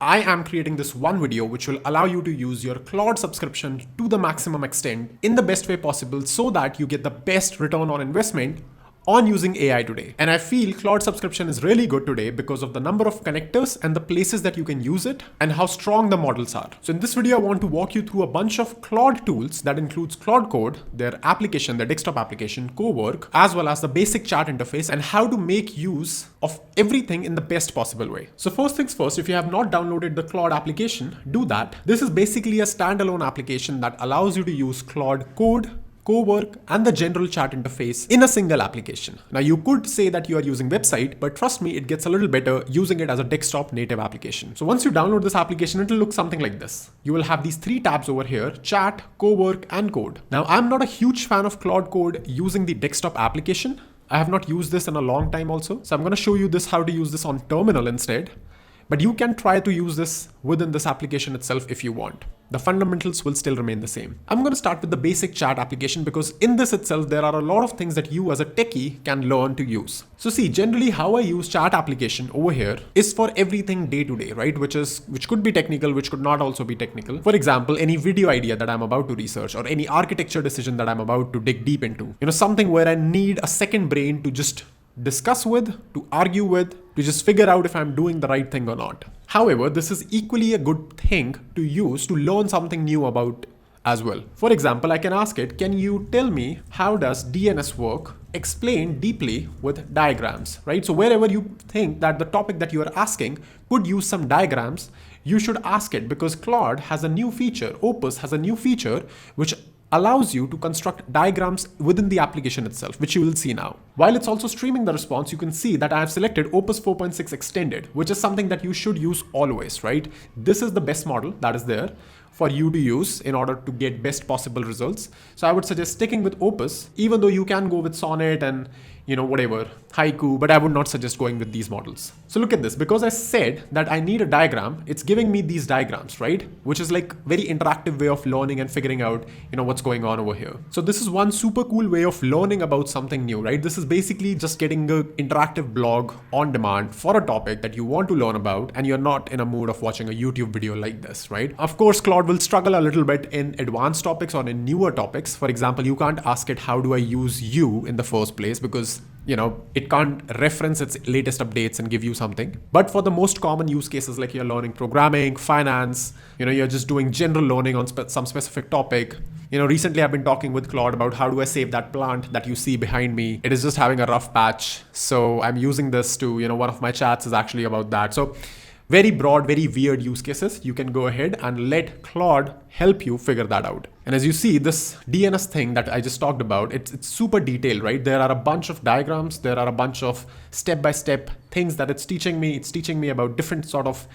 I am creating this one video which will allow you to use your Claude subscription to the maximum extent in the best way possible so that you get the best return on investment on using AI today. And I feel Claude subscription is really good today because of the number of connectors and the places that you can use it and how strong the models are. So in this video, I want to walk you through a bunch of Claude tools that includes Claude Code, their application, their desktop application, Cowork, as well as the basic chat interface and how to make use of everything in the best possible way. So first things first, if you have not downloaded the Claude application, do that. This is basically a standalone application that allows you to use Claude Code, Cowork, and the general chat interface in a single application. Now you could say that you are using website, but trust me, it gets a little better using it as a desktop native application. So once you download this application, it will look something like this. You will have these three tabs over here: chat, Cowork, and code. Now I'm not a huge fan of Claude Code using the desktop application. I have not used this in a long time also. So I'm going to show you this, how to use this on terminal instead. But you can try to use this within this application itself if you want. The fundamentals will still remain the same. I'm going to start with the basic chat application because in this itself, there are a lot of things that you as a techie can learn to use. So see, generally how I use chat application over here is for everything day to day, right? Which could be technical, which could not also be technical. For example, any video idea that I'm about to research or any architecture decision that I'm about to dig deep into, something where I need a second brain to just discuss with, to argue with, to just figure out if I'm doing the right thing or not. However, this is equally a good thing to use to learn something new about as well. For example, I can ask it, can you tell me how does DNS work? Explain deeply with diagrams, right? So wherever you think that the topic that you are asking could use some diagrams, you should ask it, because Claude has a new feature, Opus has a new feature, which allows you to construct diagrams within the application itself, which you will see now. While it's also streaming the response, you can see that I have selected Opus 4.6 extended, which is something that you should use always, right? This is the best model that is there for you to use in order to get best possible results. So I would suggest sticking with Opus, even though you can go with Sonnet and whatever, Haiku, but I would not suggest going with these models. So look at this, because I said that I need a diagram, it's giving me these diagrams, right? Which is like very interactive way of learning and figuring out, what's going on over here. So this is one super cool way of learning about something new, right? This is basically just getting an interactive blog on demand for a topic that you want to learn about, and you're not in a mood of watching a YouTube video like this, right? Of course, Claude will struggle a little bit in advanced topics or in newer topics. For example, you can't ask it, how do I use you in the first place? Because it can't reference its latest updates and give you something. But for the most common use cases, like you're learning programming, finance, you're just doing general learning on some specific topic. Recently I've been talking with Claude about how do I save that plant that you see behind me. It is just having a rough patch. So I'm using this to, one of my chats is actually about that. So very broad, very weird use cases. You can go ahead and let Claude help you figure that out. And as you see, this DNS thing that I just talked about, it's super detailed, right? There are a bunch of diagrams. There are a bunch of step-by-step things that it's teaching me. It's teaching me about different sort of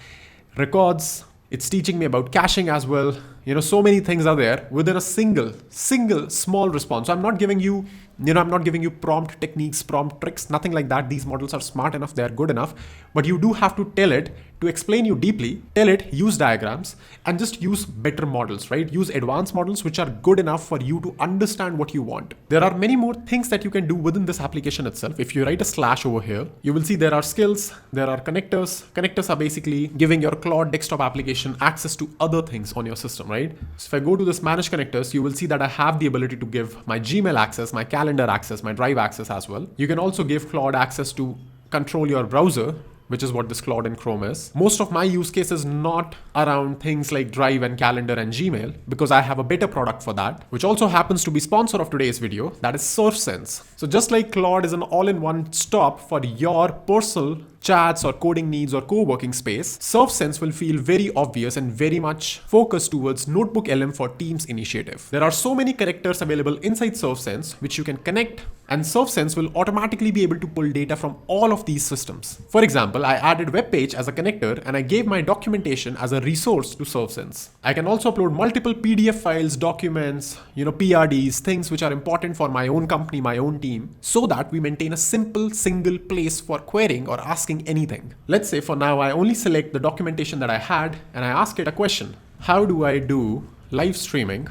records. It's teaching me about caching as well. So many things are there within a single small response. So I'm not giving you, I'm not giving you prompt techniques, prompt tricks, nothing like that. These models are smart enough, they're good enough, but you do have to tell it to explain you deeply, tell it, use diagrams, and just use better models, right? Use advanced models, which are good enough for you to understand what you want. There are many more things that you can do within this application itself. If you write a slash over here, you will see there are skills, there are connectors. Connectors are basically giving your Claude desktop application access to other things on your system, right? So if I go to this manage connectors, you will see that I have the ability to give my Gmail access, my calendar access, my Drive access as well. You can also give Claude access to control your browser, which is what this Claude in Chrome is. Most of my use case is not around things like Drive and Calendar and Gmail, because I have a better product for that, which also happens to be sponsor of today's video, that is SurfSense. So just like Claude is an all-in-one stop for your personal chats or coding needs or co-working space, SurfSense will feel very obvious and very much focused towards NotebookLM for Teams initiative. There are so many connectors available inside SurfSense, which you can connect, and SurfSense will automatically be able to pull data from all of these systems. For example, I added web page as a connector and I gave my documentation as a resource to SurfSense. I can also upload multiple PDF files, documents, PRDs, things which are important for my own company, my own team, so that we maintain a simple single place for querying or asking anything. Let's say for now, I only select the documentation that I had and I ask it a question. How do I do live streaming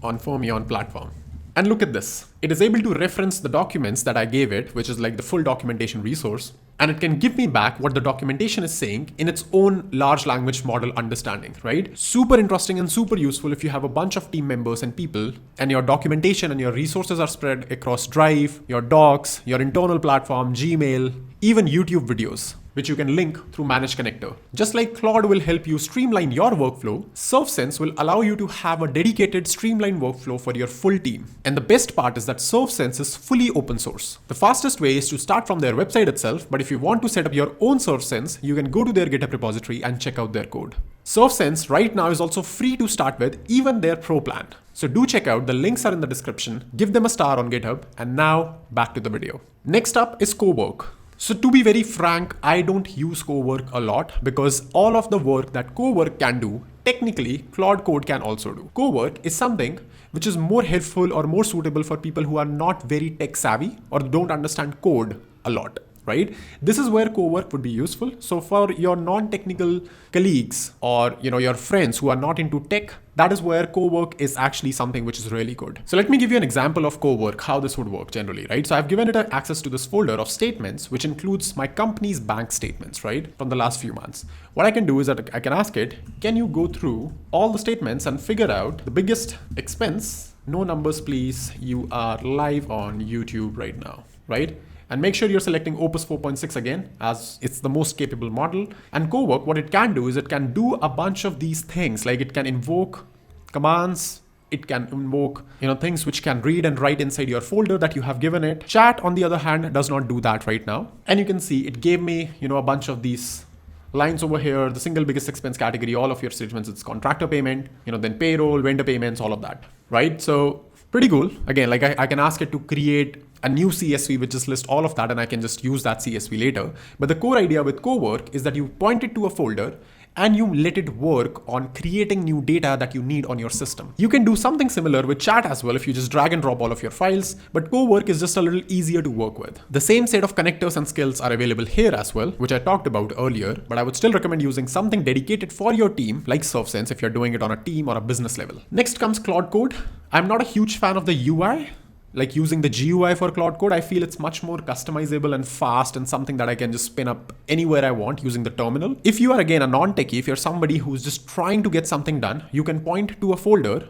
on Fermion platform? And look at this. It is able to reference the documents that I gave it, which is like the full documentation resource. and it can give me back what the documentation is saying in its own large language model understanding, right? Super interesting and super useful if you have a bunch of team members and people and your documentation and your resources are spread across Drive, your docs, your internal platform, Gmail, even YouTube videos, which you can link through Manage Connector. Just like Claude will help you streamline your workflow, SurfSense will allow you to have a dedicated streamlined workflow for your full team. And the best part is that SurfSense is fully open source. The fastest way is to start from their website itself, but if you want to set up your own SurfSense, you can go to their GitHub repository and check out their code. SurfSense right now is also free to start with, even their pro plan. So do check out, the links are in the description, give them a star on GitHub, and now back to the video. Next up is Cowork. So to be very frank, I don't use Cowork a lot because all of the work that Cowork can do, technically Claude Code can also do. Cowork is something which is more helpful or more suitable for people who are not very tech savvy or don't understand code a lot, right? This is where Cowork would be useful. So for your non-technical colleagues or your friends who are not into tech, that is where Cowork is actually something which is really good. So let me give you an example of Cowork, how this would work generally, right? So I've given it access to this folder of statements, which includes my company's bank statements, right? From the last few months. What I can do is that I can ask it, can you go through all the statements and figure out the biggest expense? No numbers, please. You are live on YouTube right now, right? And make sure you're selecting Opus 4.6 again, as it's the most capable model. And Cowork, what it can do is it can do a bunch of these things, like it can invoke commands, it can invoke things which can read and write inside your folder that you have given it. Chat, on the other hand, does not do that right now. And you can see it gave me a bunch of these lines over here, the single biggest expense category, all of your statements, it's contractor payment, then payroll, vendor payments, all of that, right? So pretty cool. Again, like I can ask it to create a new CSV which just lists all of that, and I can just use that CSV later. But the core idea with Cowork is that you point it to a folder and you let it work on creating new data that you need on your system. You can do something similar with chat as well if you just drag and drop all of your files, but Cowork is just a little easier to work with. The same set of connectors and skills are available here as well, which I talked about earlier, but I would still recommend using something dedicated for your team like SurfSense if you're doing it on a team or a business level. Next comes Claude Code. I'm not a huge fan of the UI. Like using the GUI for Claude Code, I feel it's much more customizable and fast and something that I can just spin up anywhere I want using the terminal. If you are again a non-techie, if you're somebody who's just trying to get something done, you can point to a folder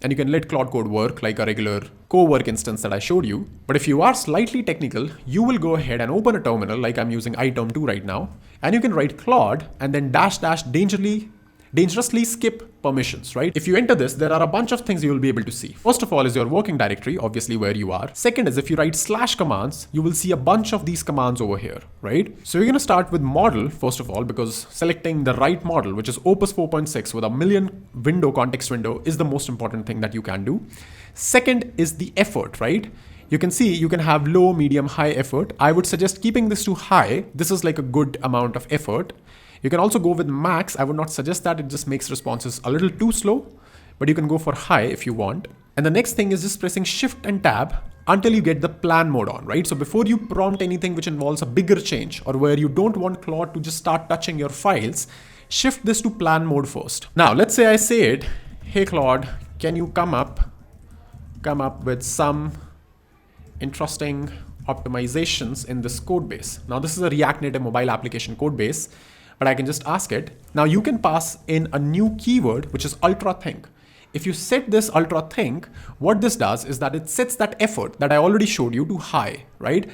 and you can let Claude Code work like a regular Cowork instance that I showed you. But if you are slightly technical, you will go ahead and open a terminal like I'm using iTerm2 right now, and you can write Claude and then dangerously skip permissions, right? If you enter this, there are a bunch of things you will be able to see. First of all is your working directory, obviously where you are. Second is if you write /commands, you will see a bunch of these commands over here, right? So you're going to start with model, first of all, because selecting the right model, which is Opus 4.6 with a million window context window, is the most important thing that you can do. Second is the effort, right? You can see you can have low, medium, high effort. I would suggest keeping this to high. This is like a good amount of effort. You can also go with max. I would not suggest that. It just makes responses a little too slow, but you can go for high if you want. And the next thing is just pressing Shift and Tab until you get the plan mode on, right? So before you prompt anything which involves a bigger change or where you don't want Claude to just start touching your files, shift this to plan mode first. Now, let's say I say it, hey Claude, can you come up with some interesting optimizations in this code base. Now, this is a React Native mobile application code base, but I can just ask it. Now you can pass in a new keyword, which is ultra think. If you set this ultra think, what this does is that it sets that effort that I already showed you to high, right?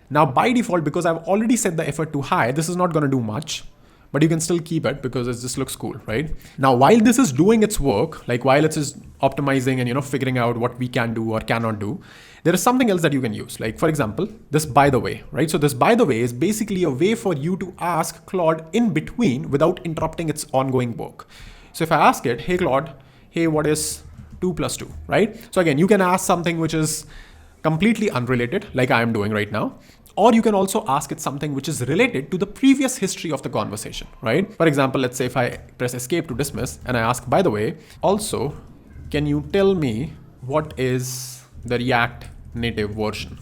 Now by default, because I've already set the effort to high, this is not going to do much, but you can still keep it because it just looks cool, right? Now, while this is doing its work, like while it's just optimizing and, figuring out what we can do or cannot do, there is something else that you can use. Like for example, this by the way, right? So this by the way is basically a way for you to ask Claude in between without interrupting its ongoing work. So if I ask it, hey Claude, hey, what is 2 + 2, right? So again, you can ask something which is completely unrelated, like I am doing right now. Or you can also ask it something which is related to the previous history of the conversation, right? For example, let's say if I press escape to dismiss and I ask, by the way, also, can you tell me what is the React Native version,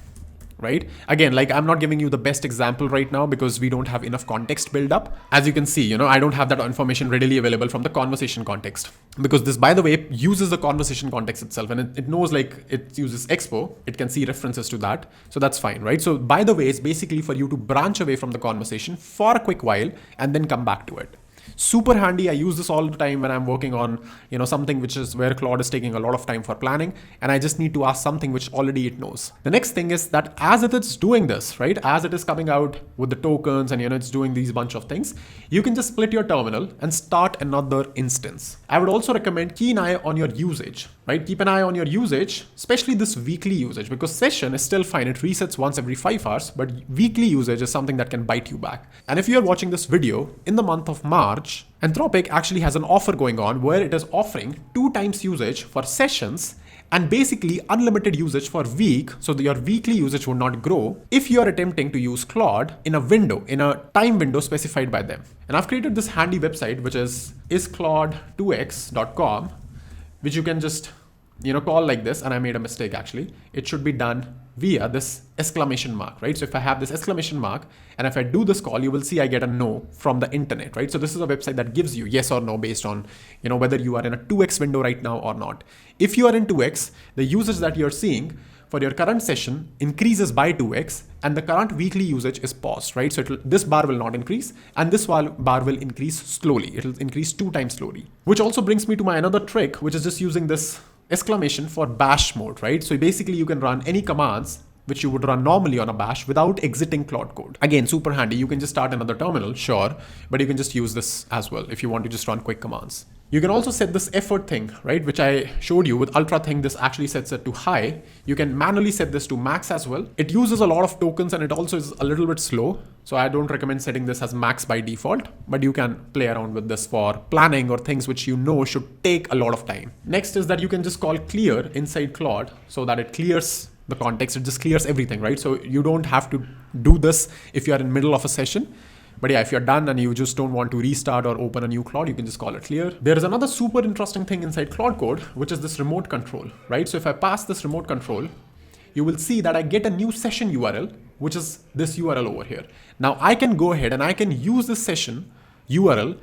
right? Again, like I'm not giving you the best example right now because we don't have enough context build up. As you can see, I don't have that information readily available from the conversation context, because this, by the way, uses the conversation context itself, and it knows, like, it uses Expo. It can see references to that. So that's fine, right? So by the way, it's basically for you to branch away from the conversation for a quick while and then come back to it. Super handy. I use this all the time when I'm working on, something which is where Claude is taking a lot of time for planning, and I just need to ask something which already it knows. The next thing is that as it is doing this, right, as it is coming out with the tokens and, it's doing these bunch of things, you can just split your terminal and start another instance. I would also recommend keep an eye on your usage, right? Keep an eye on your usage, especially this weekly usage, because session is still fine. It resets once every 5 hours, but weekly usage is something that can bite you back. And if you're watching this video in the month of March, Anthropic actually has an offer going on where it is offering 2 times usage for sessions and basically unlimited usage for week, so that your weekly usage will not grow if you are attempting to use Claude in a time window specified by them. And I've created this handy website, which is isclaude2x.com, which you can just call like this. And I made a mistake, actually. It should be done via this exclamation mark, right? So if I have this exclamation mark and if I do this call, you will see I get a no from the internet, right? So this is a website that gives you yes or no based on, whether you are in a 2x window right now or not. If you are in 2x, the usage that you're seeing for your current session increases by 2x and the current weekly usage is paused, right? So this bar will not increase and this bar will increase slowly. It'll increase 2 times slowly, which also brings me to my another trick, which is just using this exclamation for bash mode, right? So basically you can run any commands which you would run normally on a bash without exiting Claude Code. Again, super handy. You can just start another terminal, sure, but you can just use this as well if you want to just run quick commands. You can also set this effort thing, right, which I showed you with ultra thing. This actually sets it to high. You can manually set this to max as well. It uses a lot of tokens and it also is a little bit slow. So I don't recommend setting this as max by default, but you can play around with this for planning or things which should take a lot of time. Next is that you can just call clear inside Claude so that it clears the context. It just clears everything, right? So you don't have to do this if you are in middle of a session. But yeah, if you're done and you just don't want to restart or open a new Claude, you can just call it clear. There is another super interesting thing inside Claude Code, which is this remote control, right? So if I pass this remote control, you will see that I get a new session URL, which is this URL over here. Now I can go ahead and I can use this session URL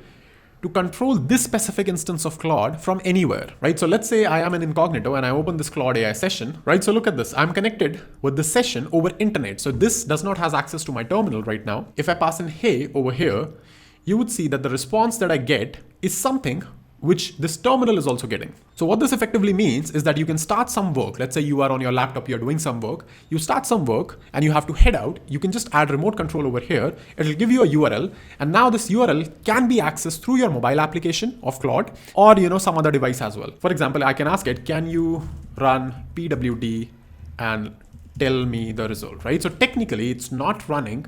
to control this specific instance of Claude from anywhere, right? So let's say I am in incognito and I open this Claude AI session, right? So look at this, I'm connected with the session over internet. So this does not have access to my terminal right now. If I pass in hey over here, you would see that the response that I get is something which this terminal is also getting. So what this effectively means is that you can start some work. Let's say you are on your laptop, you're doing some work, you start some work and you have to head out. You can just add remote control over here. It'll give you a URL. And now this URL can be accessed through your mobile application of Claude or, some other device as well. For example, I can ask it, can you run pwd and tell me the result, right? So technically it's not running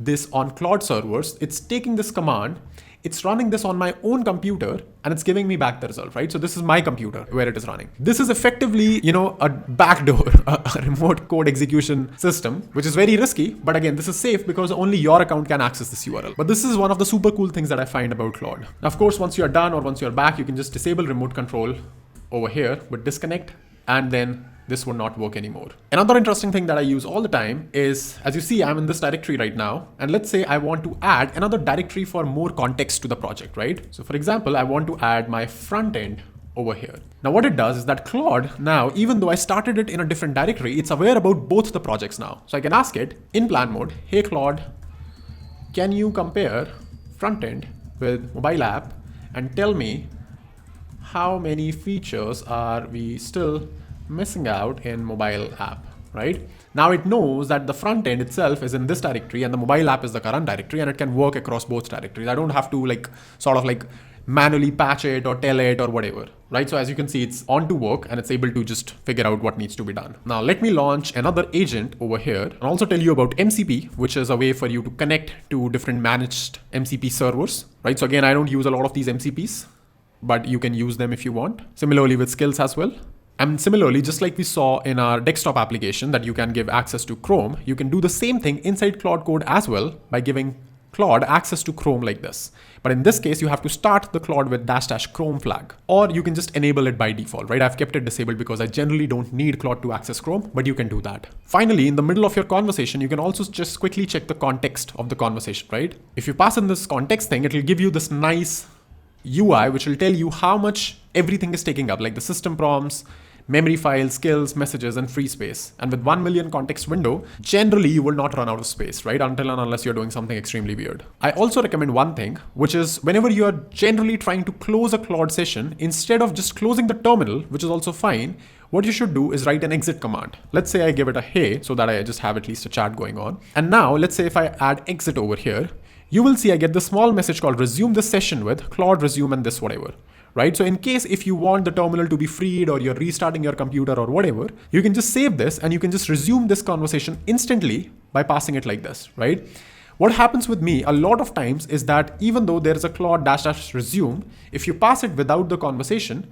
this on Claude servers. It's taking this command, it's running this on my own computer and it's giving me back the result, right? So this is my computer where it is running. This is effectively, a backdoor, a remote code execution system, which is very risky. But again, this is safe because only your account can access this URL. But this is one of the super cool things that I find about Claude. Now, of course, once you're done or once you're back, you can just disable remote control over here with disconnect, and then this would not work anymore. Another interesting thing that I use all the time is, as you see, I'm in this directory right now. And let's say I want to add another directory for more context to the project, right? So for example, I want to add my front end over here. Now what it does is that Claude now, even though I started it in a different directory, it's aware about both the projects now. So I can ask it in plan mode, hey Claude, can you compare front end with mobile app and tell me how many features are we still missing out in mobile app, right? Now it knows that the front end itself is in this directory and the mobile app is the current directory, and it can work across both directories. I don't have to sort of manually patch it or tell it or whatever, right? So as you can see, it's on to work and it's able to just figure out what needs to be done. Now let me launch another agent over here and also tell you about MCP, which is a way for you to connect to different managed MCP servers, right? So again, I don't use a lot of these MCPs, but you can use them if you want. Similarly with skills as well. And similarly, just like we saw in our desktop application that you can give access to Chrome, you can do the same thing inside Claude Code as well by giving Claude access to Chrome like this. But in this case, you have to start the Claude with --Chrome flag, or you can just enable it by default, right? I've kept it disabled because I generally don't need Claude to access Chrome, but you can do that. Finally, in the middle of your conversation, you can also just quickly check the context of the conversation, right? If you pass in this context thing, it will give you this nice UI, which will tell you how much everything is taking up, like the system prompts, memory files, skills, messages, and free space. And with 1 million context window, generally you will not run out of space, right? Until and unless you're doing something extremely weird. I also recommend one thing, which is whenever you are generally trying to close a Claude session, instead of just closing the terminal, which is also fine, what you should do is write an exit command. Let's say I give it a hey, so that I just have at least a chat going on. And now let's say if I add exit over here, you will see I get the small message called resume this session with Claude resume and this whatever. Right? So in case if you want the terminal to be freed or you're restarting your computer or whatever, you can just save this and you can just resume this conversation instantly by passing it like this, right? What happens with me a lot of times is that even though there is a Claude --resume, if you pass it without the conversation,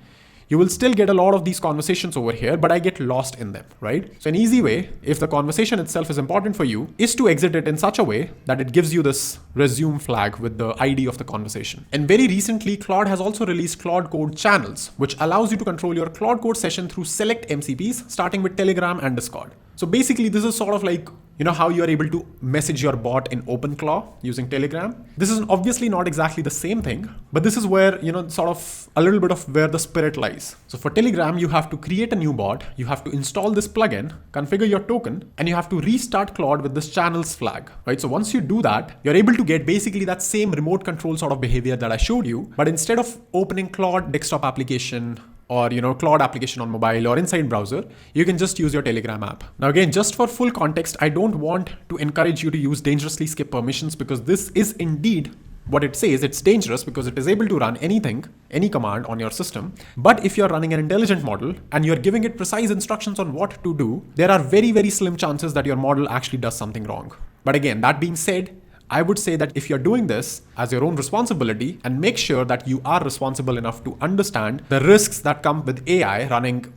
you will still get a lot of these conversations over here, but I get lost in them, right? So an easy way, if the conversation itself is important for you, is to exit it in such a way that it gives you this resume flag with the ID of the conversation. And very recently, Claude has also released Claude Code channels, which allows you to control your Claude Code session through select MCPs, starting with Telegram and Discord. So basically, this is sort of like, you know how you are able to message your bot in OpenClaw using Telegram. This is obviously not exactly the same thing, but this is where, sort of a little bit of where the spirit lies. So for Telegram, you have to create a new bot, you have to install this plugin, configure your token, and you have to restart Claude with this channels flag, right? So once you do that, you're able to get basically that same remote control sort of behavior that I showed you, but instead of opening Claude desktop application, or Claude application on mobile or inside browser, you can just use your Telegram app. Now again, just for full context, I don't want to encourage you to use dangerously skip permissions, because this is indeed what it says. It's dangerous because it is able to run anything, any command on your system. But if you're running an intelligent model and you're giving it precise instructions on what to do, there are very, very slim chances that your model actually does something wrong. But again, that being said, I would say that if you're doing this as your own responsibility, and make sure that you are responsible enough to understand the risks that come with AI running,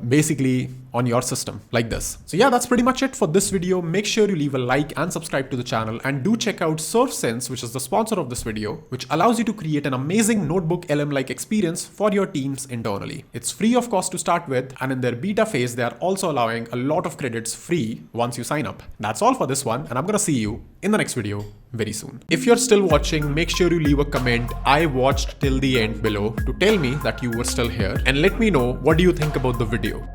basically on your system like this. So yeah, that's pretty much it for this video. Make sure you leave a like and subscribe to the channel, and do check out SurfSense, which is the sponsor of this video, which allows you to create an amazing NotebookLM-like experience for your teams internally. It's free of cost to start with, and in their beta phase, they are also allowing a lot of credits free once you sign up. That's all for this one, and I'm gonna see you in the next video very soon. If you're still watching, make sure you leave a comment "I watched till the end" below to tell me that you were still here, and let me know what do you think about the video.